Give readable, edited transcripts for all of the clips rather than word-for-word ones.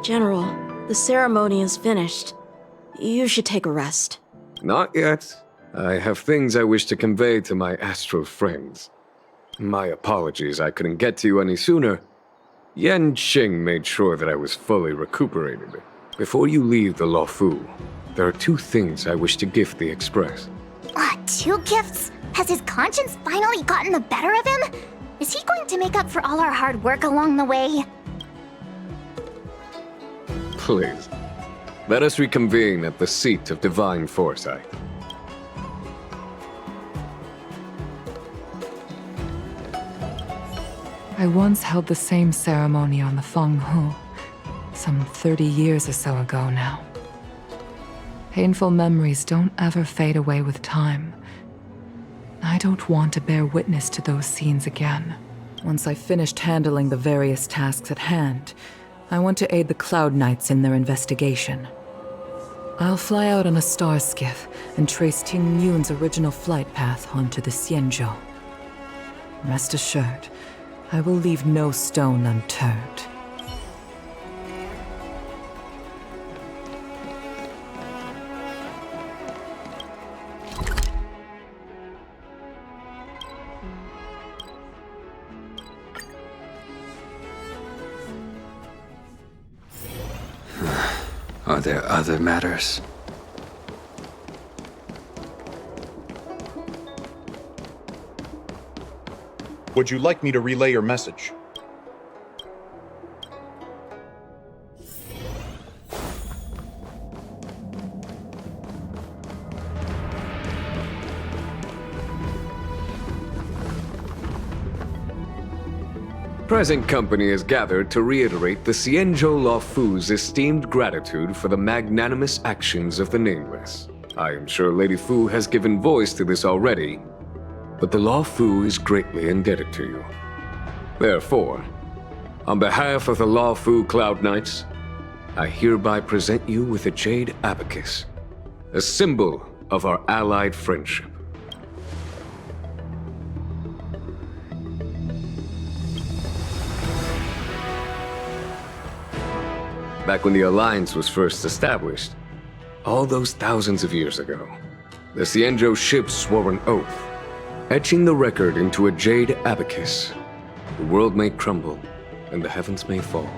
General, the ceremony is finished. You should take a rest. Not yet. I have things I wish to convey to my Astral friends. My apologies I couldn't get to you any sooner. Yan Qing made sure that I was fully recuperated. Before you leave the Luofu, there are 2 things I wish to gift the Express. 2 gifts? Has his conscience finally gotten the better of him? Is he going to make up for all our hard work along the way? Please, let us reconvene at the seat of divine foresight. I once held the same ceremony on the Fenghu, some 30 years or so ago now. Painful memories don't ever fade away with time. I don't want to bear witness to those scenes again. Once I've finished handling the various tasks at hand, I want to aid the Cloud Knights in their investigation. I'll fly out on a star skiff and trace Jing Yuan's original flight path onto the Xianzhou. Rest assured, I will leave no stone unturned. Are there other matters? Would you like me to relay your message? Present company is gathered to reiterate the Xianzhou Luofu's esteemed gratitude for the magnanimous actions of the Nameless. I am sure Lady Fu has given voice to this already, but the Luofu is greatly indebted to you. Therefore, on behalf of the Luofu Cloud Knights, I hereby present you with a Jade Abacus, a symbol of our allied friendship. Back when the Alliance was first established, all those thousands of years ago, the Xianzhou ships swore an oath, etching the record into a Jade Abacus. The world may crumble, and the heavens may fall,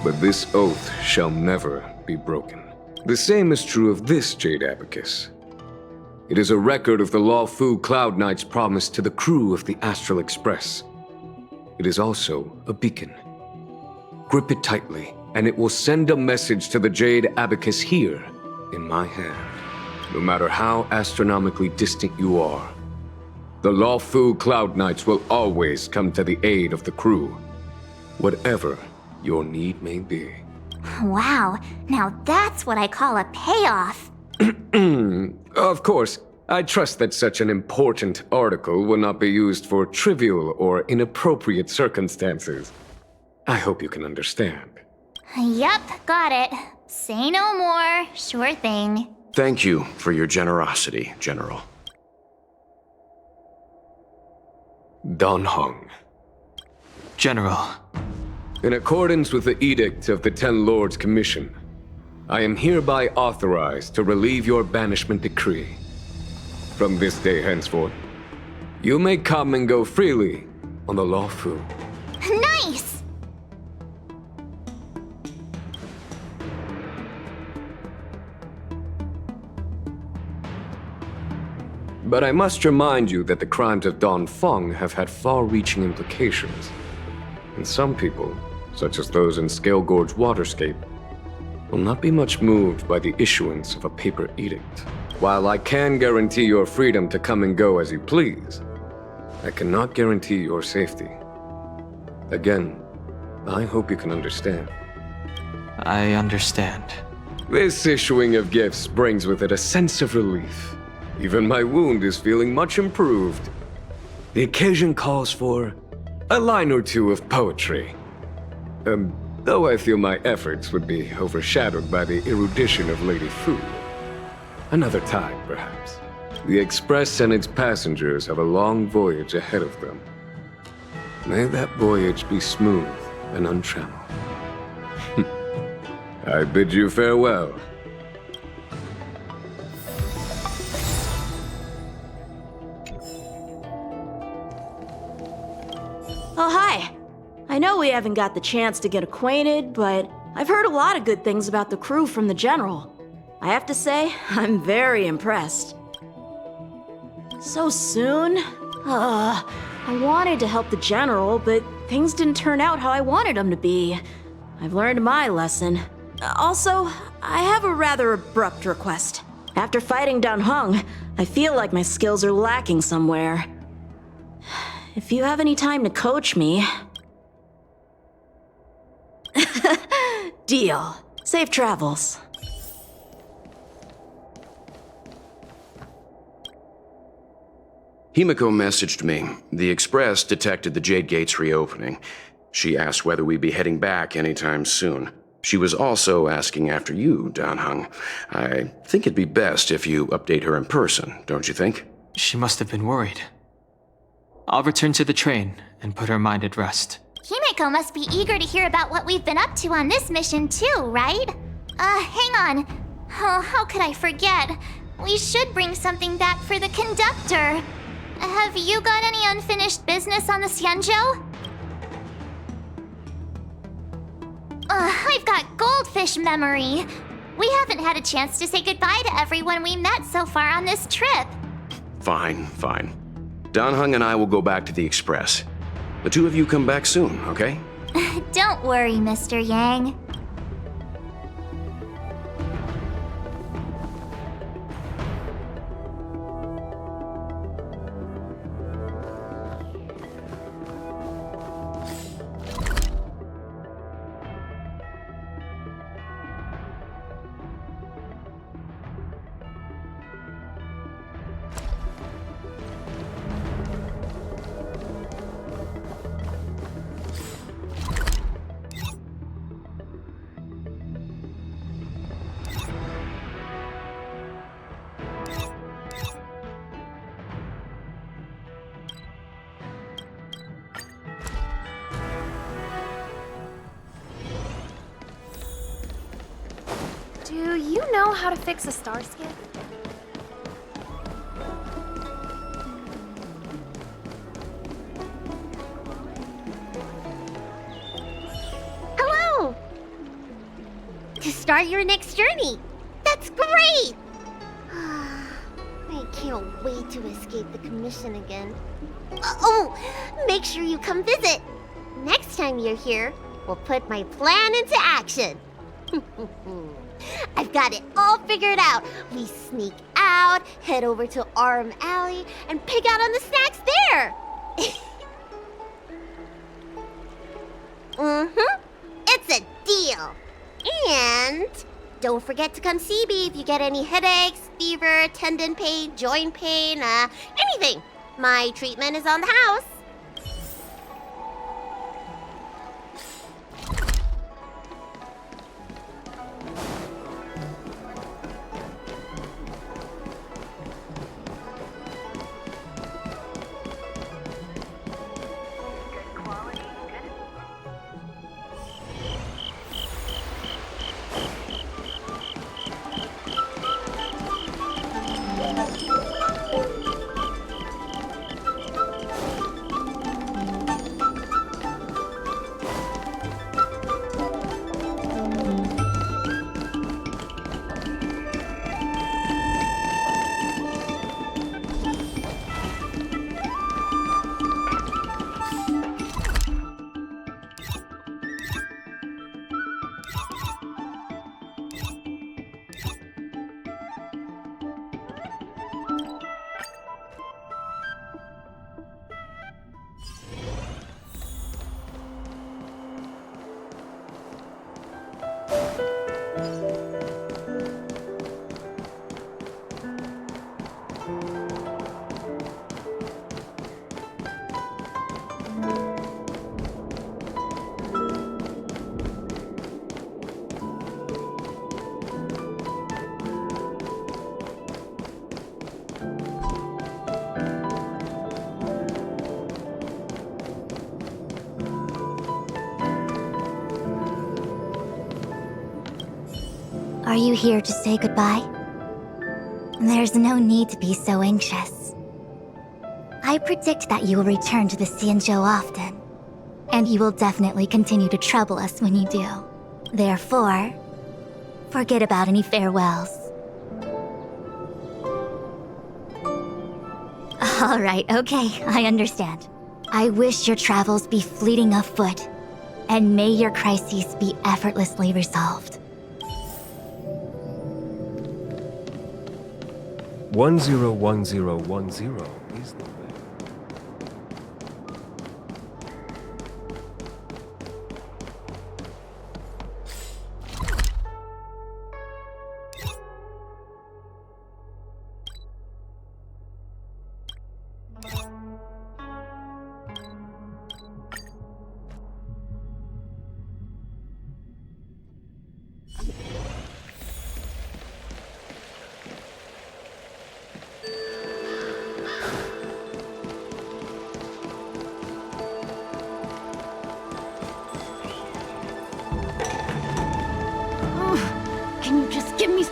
but this oath shall never be broken. The same is true of this Jade Abacus. It is a record of the Luofu Cloud Knight's promise to the crew of the Astral Express. It is also a beacon. Grip it tightly, and it will send a message to the Jade Abacus here, in my hand. No matter how astronomically distant you are, the Luofu Cloud Knights will always come to the aid of the crew, whatever your need may be. Wow, now that's what I call a payoff. Of course, I trust that such an important article will not be used for trivial or inappropriate circumstances. I hope you can understand. Yup, got it. Say no more. Sure thing. Thank you for your generosity, General. Dan Heng. General. In accordance with the Edict of the Ten Lords Commission, I am hereby authorized to relieve your banishment decree. From this day henceforth, you may come and go freely on the Luofu. Nice! But I must remind you that the crimes of Don Feng have had far-reaching implications. And some people, such as those in Scale Gorge Waterscape, will not be much moved by the issuance of a paper edict. While I can guarantee your freedom to come and go as you please, I cannot guarantee your safety. Again, I hope you can understand. I understand. This issuing of gifts brings with it a sense of relief. Even my wound is feeling much improved. The occasion calls for a line or two of poetry. Though I feel my efforts would be overshadowed by the erudition of Lady Fu. Another time, perhaps. The Express and its passengers have a long voyage ahead of them. May that voyage be smooth and untrammeled. I bid you farewell. Oh, hi. I know we haven't got the chance to get acquainted, but I've heard a lot of good things about the crew from the General. I have to say, I'm very impressed. So soon? I wanted to help the General, but things didn't turn out how I wanted them to be. I've learned my lesson. Also, I have a rather abrupt request. After fighting Dan Heng, I feel like my skills are lacking somewhere. If you have any time to coach me... Deal. Safe travels. Himiko messaged me. The Express detected the Jade Gates reopening. She asked whether we'd be heading back anytime soon. She was also asking after you, Dan Heng. I think it'd be best if you update her in person, don't you think? She must have been worried. I'll return to the train and put her mind at rest. Himiko must be eager to hear about what we've been up to on this mission too, right? Hang on. Oh, how could I forget? We should bring something back for the conductor. Have you got any unfinished business on the Xianzhou? I've got goldfish memory. We haven't had a chance to say goodbye to everyone we met so far on this trip. Fine. Dan Heng and I will go back to the Express. The two of you come back soon, okay? Don't worry, Mr. Yang. Do you know how to fix a star skip? Hello! To start your next journey. That's great! I can't wait to escape the commission again. Make sure you come visit. Next time you're here, we'll put my plan into action. I've got it all figured out. We sneak out, head over to Arm Alley, and pick out on the snacks there. It's a deal. And don't forget to come see me if you get any headaches, fever, tendon pain, joint pain, anything. My treatment is on the house. Are you here to say goodbye? There's no need to be so anxious. I predict that you will return to the Xianzhou often, and you will definitely continue to trouble us when you do. Therefore, forget about any farewells. Alright, okay, I understand. I wish your travels be fleeting of foot, and may your crises be effortlessly resolved. 101010 is the way. Can you just give me...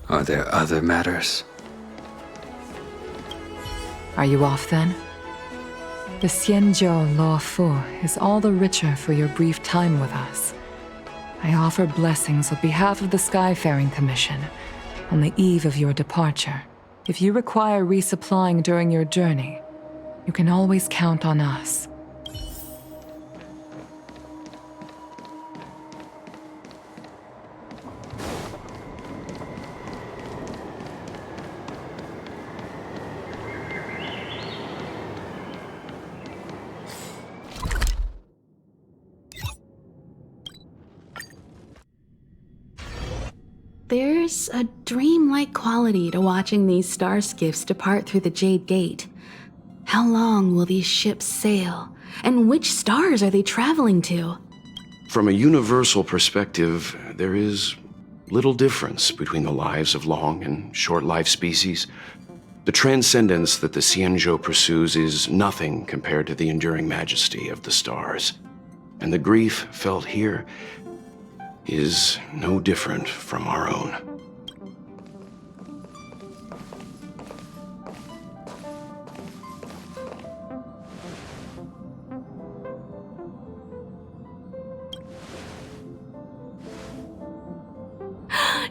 Are there other matters? Are you off then? The Xianzhou Luofu is all the richer for your brief time with us. I offer blessings on behalf of the Skyfaring Commission on the eve of your departure. If you require resupplying during your journey, you can always count on us. There's a dreamlike quality to watching these star skiffs depart through the Jade Gate. How long will these ships sail? And which stars are they traveling to? From a universal perspective, there is little difference between the lives of long and short-lived species. The transcendence that the Xianzhou pursues is nothing compared to the enduring majesty of the stars. And the grief felt here is no different from our own.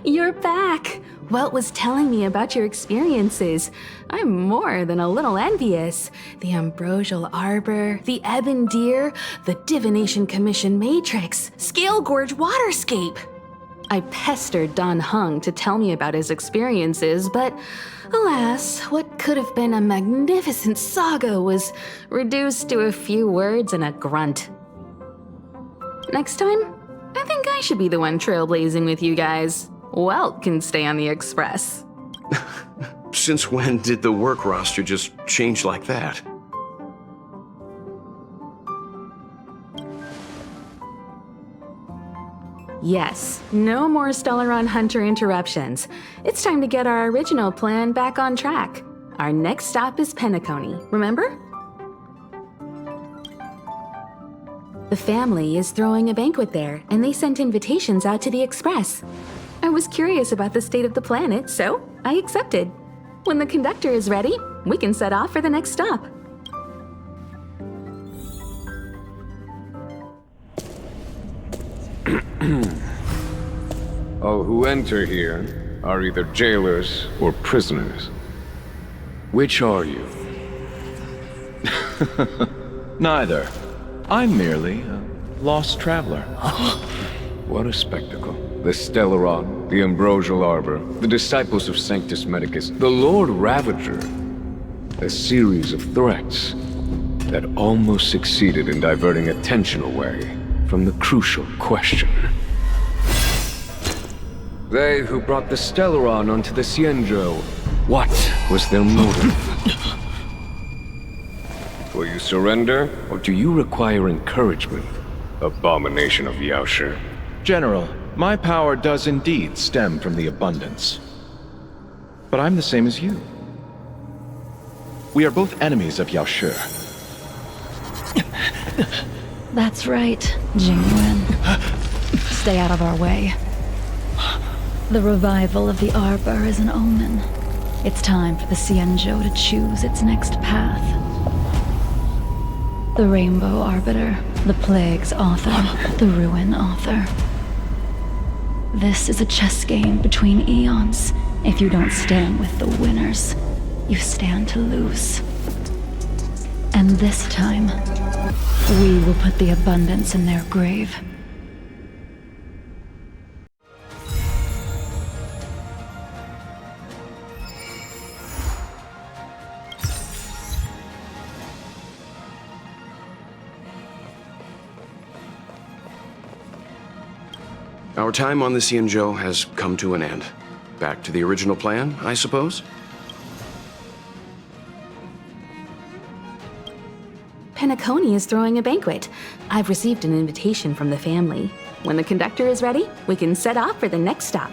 You're back! Welt was telling me about your experiences. I'm more than a little envious. The Ambrosial Arbor, the Ebon Deer, the Divination Commission Matrix, Scale Gorge Waterscape. I pestered Don Hung to tell me about his experiences, but alas, what could have been a magnificent saga was reduced to a few words and a grunt. Next time, I think I should be the one trailblazing with you guys. Welt can stay on the Express. Since when did the work roster just change like that? Yes, no more Stellaron Hunter interruptions. It's time to get our original plan back on track. Our next stop is Penacony, remember? The family is throwing a banquet there, and they sent invitations out to the Express. I was curious about the state of the planet, so I accepted. When the conductor is ready, we can set off for the next stop. All who enter here are either jailers or prisoners. Which are you? Neither. I'm merely a lost traveler. What a spectacle. The Stellaron, the Ambrosial Arbor, the Disciples of Sanctus Medicus, the Lord Ravager. A series of threats that almost succeeded in diverting attention away. from the crucial question. They who brought the Stellaron onto the Xianzhou, what was their motive? Will you surrender, or do you require encouragement? Abomination of Yaoshi. General, my power does indeed stem from the abundance. But I'm the same as you. We are both enemies of Yaoshi. That's right, Jing Yuan. Stay out of our way. The revival of the Arbor is an omen. It's time for the Xianzhou to choose its next path. The Rainbow Arbiter, the Plague's author, the Ruin author. This is a chess game between eons. If you don't stand with the winners, you stand to lose. And this time, we will put the abundance in their grave. Our time on the Xianzhou has come to an end. Back to the original plan, I suppose? Penacony is throwing a banquet. I've received an invitation from the family. When the conductor is ready, we can set off for the next stop.